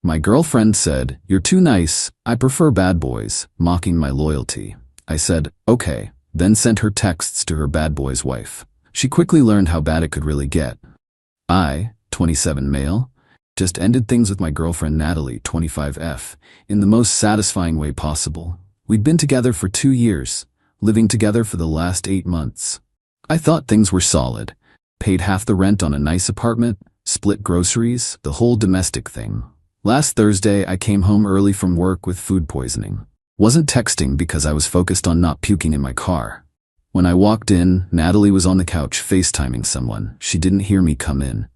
My girlfriend said, "You're too nice, I prefer bad boys," mocking my loyalty. I said, "Okay," then sent her texts to her bad boy's wife. She quickly learned how bad it could really get. I, 27 male, just ended things with my girlfriend Natalie, 25F, in the most satisfying way possible. We'd been together for 2 years, living together for the last 8 months. I thought things were solid. Paid half the rent on a nice apartment, split groceries, the whole domestic thing. Last Thursday, I came home early from work with food poisoning. Wasn't texting because I was focused on not puking in my car. When I walked in, Natalie was on the couch FaceTiming someone. She didn't hear me come in.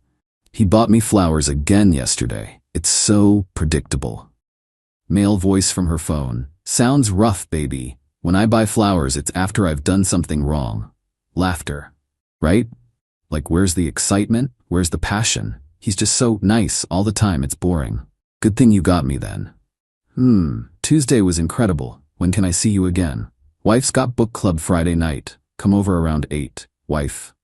"He bought me flowers again yesterday. It's so predictable." Male voice from her phone. "Sounds rough, baby. When I buy flowers, it's after I've done something wrong." Laughter. Right? Like, where's the excitement? Where's the passion? He's just so nice all the time, it's boring. Good thing you got me then. Tuesday was incredible. When can I see you again? Wife's got book club Friday night. Come over around 8. Wife.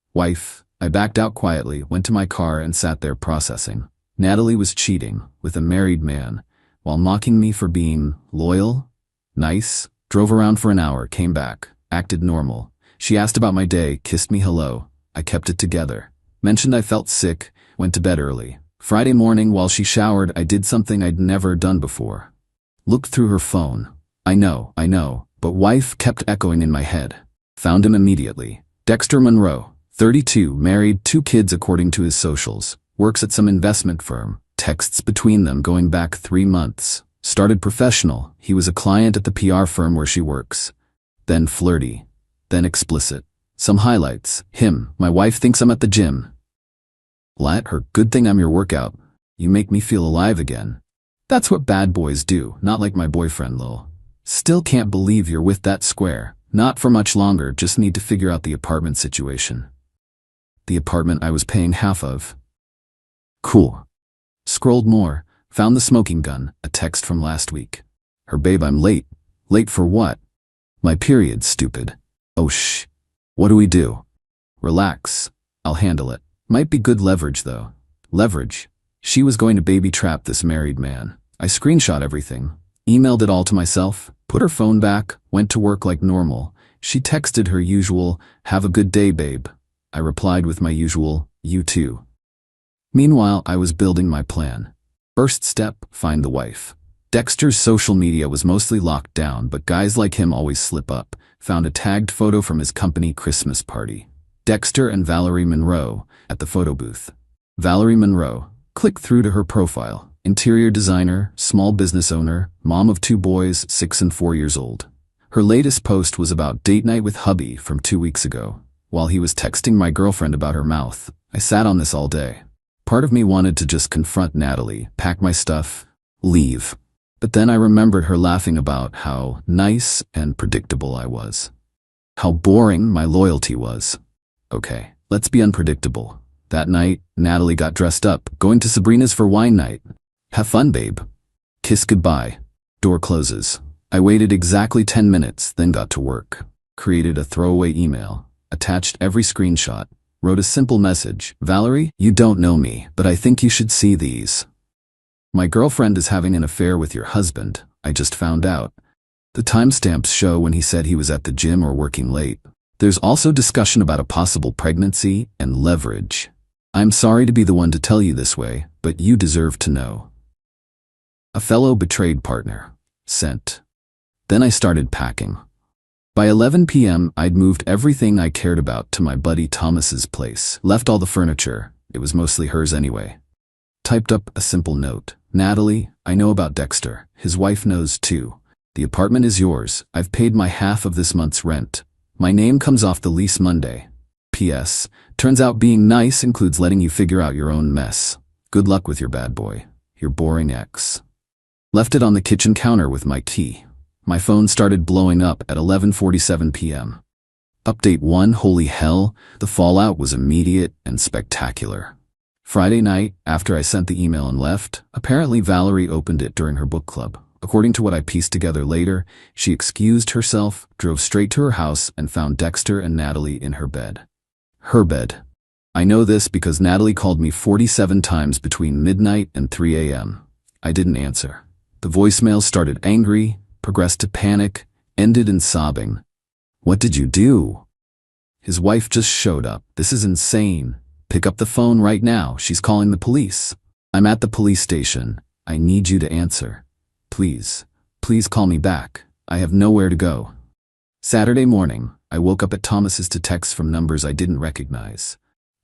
I backed out quietly, went to my car and sat there processing. Natalie was cheating with a married man while mocking me for being loyal, nice. Drove around for an hour, came back, acted normal. She asked about my day, kissed me hello. I kept it together. Mentioned I felt sick, went to bed early. Friday morning while she showered, I did something I'd never done before. Looked through her phone. I know, but wife kept echoing in my head. Found him immediately. Dexter Monroe, 32, married, 2 kids according to his socials. Works at some investment firm. Texts between them going back 3 months. Started professional. He was a client at the PR firm where she works. Then flirty. Then explicit. Some highlights. Him. My wife thinks I'm at the gym. Let her. Good thing I'm your workout. You make me feel alive again. That's what bad boys do, not like my boyfriend Lil. Still can't believe you're with that square. Not for much longer, just need to figure out the apartment situation. The apartment I was paying half of. Cool. Scrolled more, found the smoking gun, a text from last week. Her babe, I'm late. Late for what? My period, stupid. Oh shh. What do we do? Relax. I'll handle it. Might be good leverage though. Leverage. She was going to baby trap this married man. I screenshot everything. Emailed it all to myself, put her phone back, went to work like normal. She texted her usual, "Have a good day, babe." I replied with my usual, "You too." Meanwhile, I was building my plan. First step, find the wife. Dexter's social media was mostly locked down, but guys like him always slip up. Found a tagged photo from his company Christmas party. Dexter and Valerie Monroe at the photo booth. Valerie Monroe. Click through to her profile. Interior designer, small business owner, mom of 2 boys, 6 and 4 years old. Her latest post was about date night with hubby from 2 weeks ago. While he was texting my girlfriend about her mouth, I sat on this all day. Part of me wanted to just confront Natalie, pack my stuff, leave. But then I remembered her laughing about how nice and predictable I was. How boring my loyalty was. Okay, let's be unpredictable. That night, Natalie got dressed up, going to Sabrina's for wine night. Have fun, babe. Kiss goodbye. Door closes. I waited exactly 10 minutes, then got to work. Created a throwaway email. Attached every screenshot. Wrote a simple message. Valerie, you don't know me, but I think you should see these. My girlfriend is having an affair with your husband. I just found out. The timestamps show when he said he was at the gym or working late. There's also discussion about a possible pregnancy and leverage. I'm sorry to be the one to tell you this way, but you deserve to know. A fellow betrayed partner. Sent. Then I started packing. By 11 p.m., I'd moved everything I cared about to my buddy Thomas's place. Left all the furniture. It was mostly hers anyway. Typed up a simple note. Natalie, I know about Dexter. His wife knows too. The apartment is yours. I've paid my half of this month's rent. My name comes off the lease Monday. P.S. Turns out being nice includes letting you figure out your own mess. Good luck with your bad boy. Your boring ex. Left it on the kitchen counter with my tea. My phone started blowing up at 11:47 p.m. Update 1. Holy hell, the fallout was immediate and spectacular. Friday night, after I sent the email and left, apparently Valerie opened it during her book club. According to what I pieced together later, she excused herself, drove straight to her house, and found Dexter and Natalie in her bed. Her bed. I know this because Natalie called me 47 times between midnight and 3 a.m. I didn't answer. The voicemail started angry, progressed to panic, ended in sobbing. What did you do? His wife just showed up. This is insane. Pick up the phone right now. She's calling the police. I'm at the police station. I need you to answer. Please, please call me back. I have nowhere to go. Saturday morning, I woke up at Thomas's to texts from numbers I didn't recognize.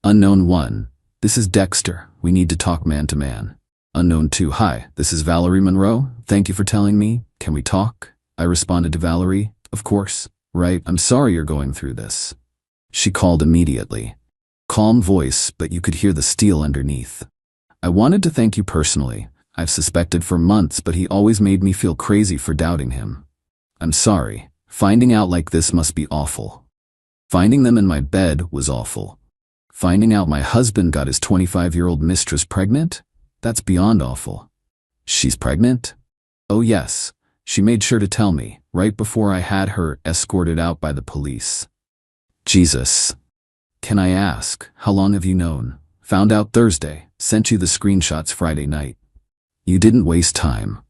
Unknown 1. This is Dexter. We need to talk man to man. Unknown 2. Hi, this is Valerie Monroe. Thank you for telling me. Can we talk? I responded to Valerie. Of course. Right, I'm sorry you're going through this. She called immediately. Calm voice, but you could hear the steel underneath. I wanted to thank you personally. I've suspected for months, but he always made me feel crazy for doubting him. I'm sorry. Finding out like this must be awful. Finding them in my bed was awful. Finding out my husband got his 25-year-old mistress pregnant? That's beyond awful. She's pregnant? Oh yes. She made sure to tell me, right before I had her escorted out by the police. Jesus. Can I ask, how long have you known? Found out Thursday, sent you the screenshots Friday night. You didn't waste time.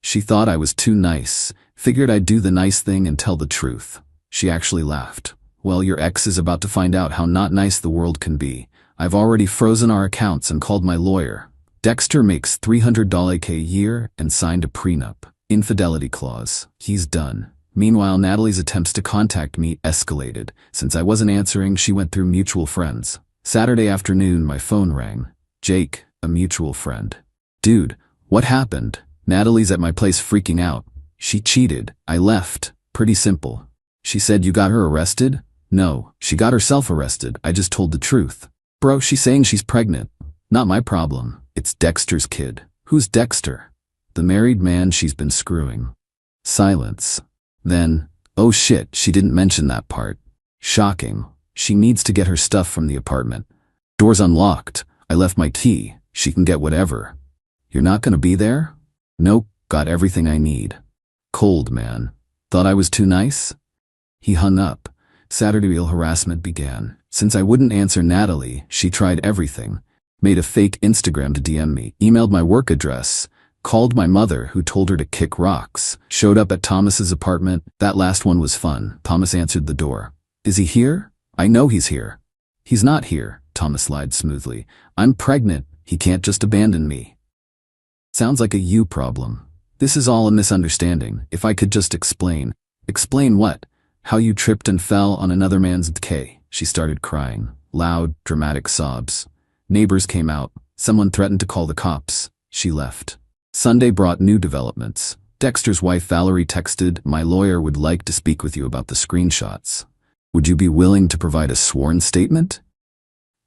She thought I was too nice, figured I'd do the nice thing and tell the truth. She actually laughed. Well, your ex is about to find out how not nice the world can be. I've already frozen our accounts and called my lawyer. Dexter makes $300K a year and signed a prenup. Infidelity clause. He's done. Meanwhile, Natalie's attempts to contact me escalated. Since I wasn't answering, she went through mutual friends. Saturday afternoon, my phone rang. Jake, a mutual friend. Dude, what happened? Natalie's at my place freaking out. She cheated. I left. Pretty simple. She said you got her arrested? No, she got herself arrested. I just told the truth. Bro, she's saying she's pregnant. Not my problem. It's Dexter's kid. Who's Dexter? The married man she's been screwing. Silence. Then, oh shit, she didn't mention that part. Shocking. She needs to get her stuff from the apartment. Door's unlocked. I left my key. She can get whatever. You're not gonna be there? Nope, got everything I need. Cold, man. Thought I was too nice? He hung up. Saturday harassment began. Since I wouldn't answer Natalie, she tried everything. Made a fake Instagram to DM me, emailed my work address, called my mother who told her to kick rocks, showed up at Thomas's apartment. That last one was fun. Thomas answered the door. Is he here? I know he's here. He's not here, Thomas lied smoothly. I'm pregnant. He can't just abandon me. Sounds like a you problem. This is all a misunderstanding. If I could just explain. Explain what? How you tripped and fell on another man's decay. She started crying. Loud, dramatic sobs. Neighbors came out. Someone threatened to call the cops. She left. Sunday brought new developments. Dexter's wife Valerie texted, my lawyer would like to speak with you about the screenshots. Would you be willing to provide a sworn statement?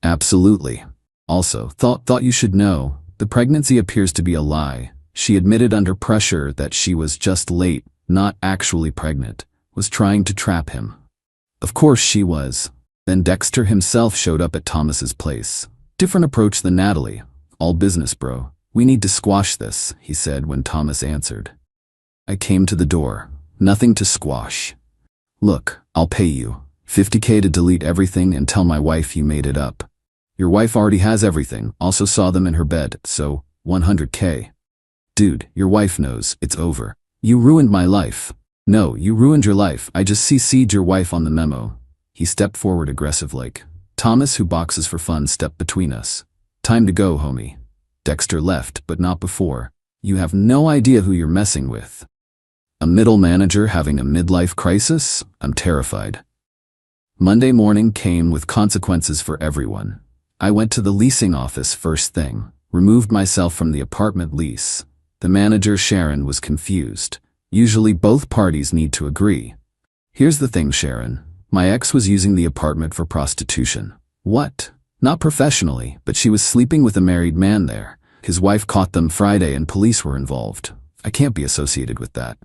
Absolutely. Also, thought you should know, the pregnancy appears to be a lie. She admitted under pressure that she was just late, not actually pregnant, was trying to trap him. Of course she was. Then Dexter himself showed up at Thomas's place. Different approach than Natalie. All business, bro. We need to squash this, he said when Thomas answered. I came to the door. Nothing to squash. Look, I'll pay you. $50K to delete everything and tell my wife you made it up. Your wife already has everything, also saw them in her bed, so $100K. Dude, your wife knows, it's over. You ruined my life. No, you ruined your life. I just CC'd your wife on the memo. He stepped forward aggressive like. Thomas, who boxes for fun, stepped between us. Time to go, homie. Dexter left, but not before. You have no idea who you're messing with. A middle manager having a midlife crisis? I'm terrified. Monday morning came with consequences for everyone. I went to the leasing office first thing, removed myself from the apartment lease. The manager, Sharon, was confused. Usually both parties need to agree. Here's the thing, Sharon. My ex was using the apartment for prostitution. What? Not professionally, but she was sleeping with a married man there. His wife caught them Friday and police were involved. I can't be associated with that.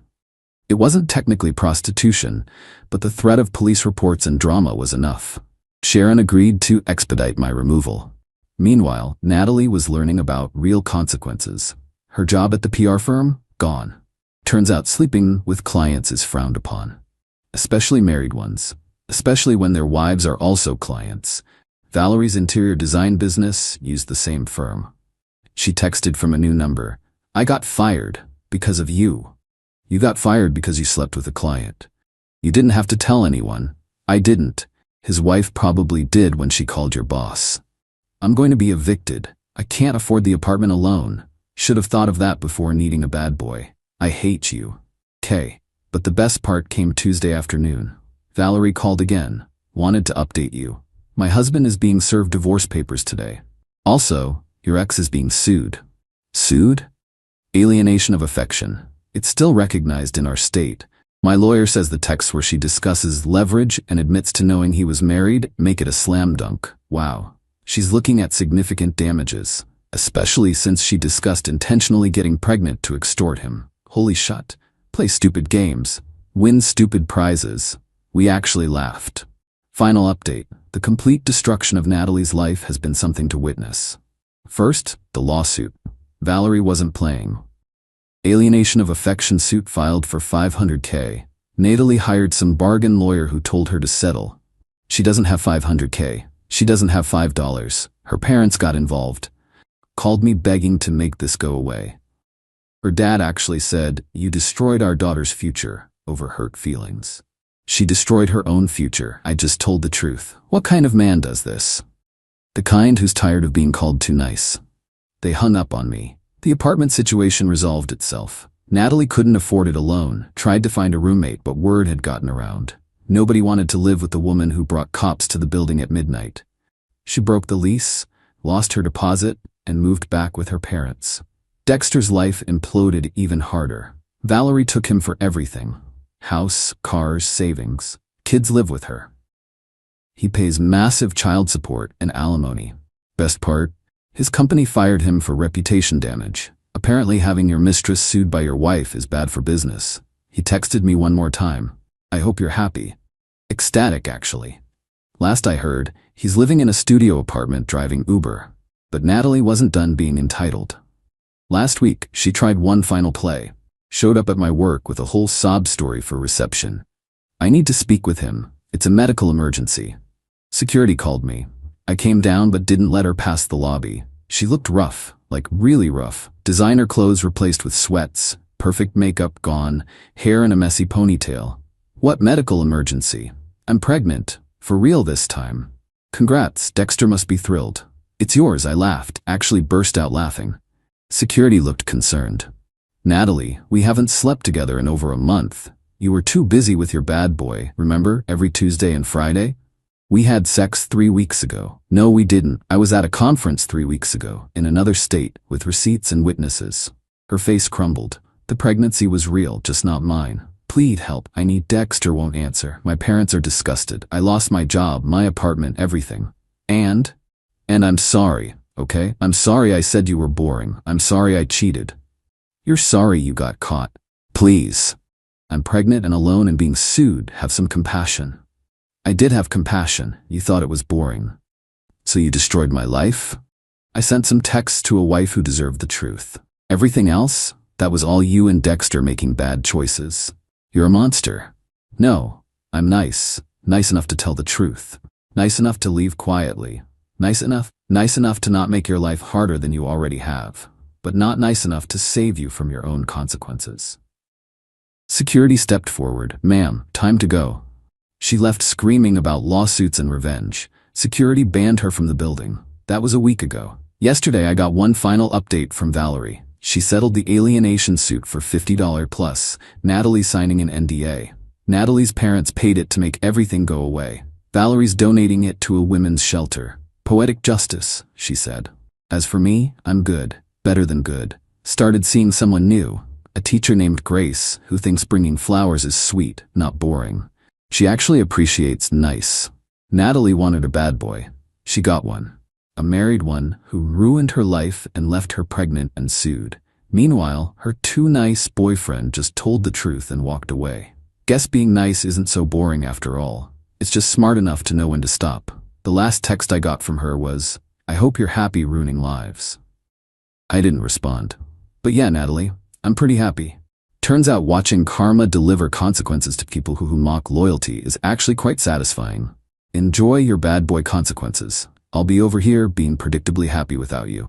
It wasn't technically prostitution, but the threat of police reports and drama was enough. Sharon agreed to expedite my removal. Meanwhile, Natalie was learning about real consequences. Her job at the PR firm? Gone. Turns out sleeping with clients is frowned upon. Especially married ones. Especially when their wives are also clients. Valerie's interior design business used the same firm. She texted from a new number. I got fired because of you. You got fired because you slept with a client. You didn't have to tell anyone. I didn't. His wife probably did when she called your boss. I'm going to be evicted. I can't afford the apartment alone. Should have thought of that before needing a bad boy. I hate you. K. But the best part came Tuesday afternoon. Valerie called again. Wanted to update you. My husband is being served divorce papers today. Also, your ex is being sued. Sued? Alienation of affection. It's still recognized in our state. My lawyer says the texts where she discusses leverage and admits to knowing he was married make it a slam dunk. Wow. She's looking at significant damages, especially since she discussed intentionally getting pregnant to extort him. Holy shit. Play stupid games. Win stupid prizes. We actually laughed. Final update. The complete destruction of Natalie's life has been something to witness. First, the lawsuit. Valerie wasn't playing. Alienation of affection suit filed for $500K. Natalie hired some bargain lawyer who told her to settle. She doesn't have $500K. She doesn't have $5. Her parents got involved. Called me begging to make this go away. Her dad actually said, "You destroyed our daughter's future," over hurt feelings. She destroyed her own future. I just told the truth. What kind of man does this? The kind who's tired of being called too nice. They hung up on me. The apartment situation resolved itself. Natalie couldn't afford it alone, tried to find a roommate, but word had gotten around. Nobody wanted to live with the woman who brought cops to the building at midnight. She broke the lease, lost her deposit, and moved back with her parents. Dexter's life imploded even harder. Valerie took him for everything. House, cars, savings. Kids live with her. He pays massive child support and alimony. Best part? His company fired him for reputation damage. Apparently having your mistress sued by your wife is bad for business. He texted me one more time. I hope you're happy. Ecstatic, actually. Last I heard, he's living in a studio apartment driving Uber. But Natalie wasn't done being entitled. Last week, she tried one final play. Showed up at my work with a whole sob story for reception. I need to speak with him. It's a medical emergency. Security called me. I came down but didn't let her pass the lobby. She looked rough, like really rough. Designer clothes replaced with sweats, perfect makeup gone, hair in a messy ponytail. What medical emergency? I'm pregnant. For real this time. Congrats, Dexter must be thrilled. It's yours, I laughed, actually burst out laughing. Security looked concerned. Natalie, we haven't slept together in over a month. You were too busy with your bad boy, remember, every Tuesday and Friday? We had sex 3 weeks ago. No, we didn't. I was at a conference 3 weeks ago, in another state, with receipts and witnesses. Her face crumbled. The pregnancy was real, just not mine. Please help. I need. Dexter won't answer. My parents are disgusted. I lost my job, my apartment, everything. And I'm sorry, okay? I'm sorry I said you were boring. I'm sorry I cheated. You're sorry you got caught. Please. I'm pregnant and alone and being sued. Have some compassion. I did have compassion. You thought it was boring. So you destroyed my life? I sent some texts to a wife who deserved the truth. Everything else? That was all you and Dexter making bad choices. You're a monster. No, I'm nice. Nice enough to tell the truth. Nice enough to leave quietly. Nice enough to not make your life harder than you already have. But not nice enough to save you from your own consequences. Security stepped forward. Ma'am, time to go. She left screaming about lawsuits and revenge. Security banned her from the building. That was a week ago. Yesterday I got one final update from Valerie. She settled the alienation suit for $50 plus, Natalie signing an NDA. Natalie's parents paid it to make everything go away. Valerie's donating it to a women's shelter. Poetic justice, she said. As for me, I'm good. Better than good. Started seeing someone new. A teacher named Grace, who thinks bringing flowers is sweet, not boring. She actually appreciates nice. Natalie wanted a bad boy. She got one. A married one who ruined her life and left her pregnant and sued. Meanwhile, her too nice boyfriend just told the truth and walked away. Guess being nice isn't so boring after all. It's just smart enough to know when to stop. The last text I got from her was, "I hope you're happy ruining lives." I didn't respond. But yeah, Natalie, I'm pretty happy. Turns out watching karma deliver consequences to people who mock loyalty is actually quite satisfying. Enjoy your bad boy consequences. I'll be over here being predictably happy without you.